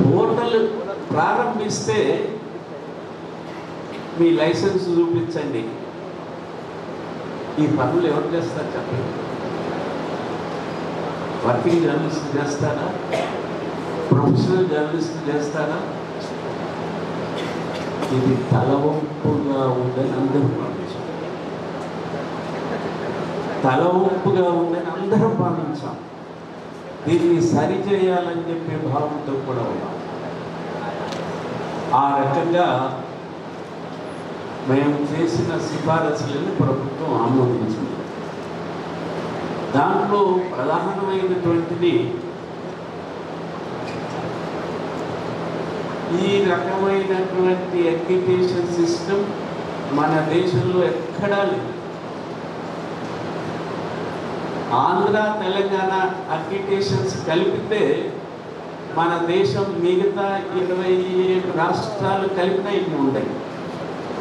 Hotel ప్రారంభిస్తే మీ licence చూపించండి. ఈ పనులు ఎవరు చేస్తారు చెప్పండి? వర్కింగ్ జర్నలిస్ట్ చేస్తారా? ప్రొఫెషనల్ జర్నలిస్ట్ చేస్తారా? ఇది తలవంపుగా ఉందని అందరూ భావించాం. తలవంపుగా ఉందని అందరం భావించాం. దీన్ని సరిచేయాలని చెప్పే భావంతో కూడా ఉన్నాం. ఆ రకంగా మేము చేసిన సిఫారసులను ప్రభుత్వం ఆమోదించింది. దాంట్లో ప్రధానమైనటువంటిది ఈ రకమైనటువంటి ఎడ్యుకేషన్ సిస్టమ్ మన దేశంలో ఎక్కడా లేదు. ఆంధ్ర తెలంగాణ అడ్యుకేషన్స్ కలిపితే మన దేశం మిగతా 27 రాష్ట్రాలు కలిపినా ఇవి ఉన్నాయి.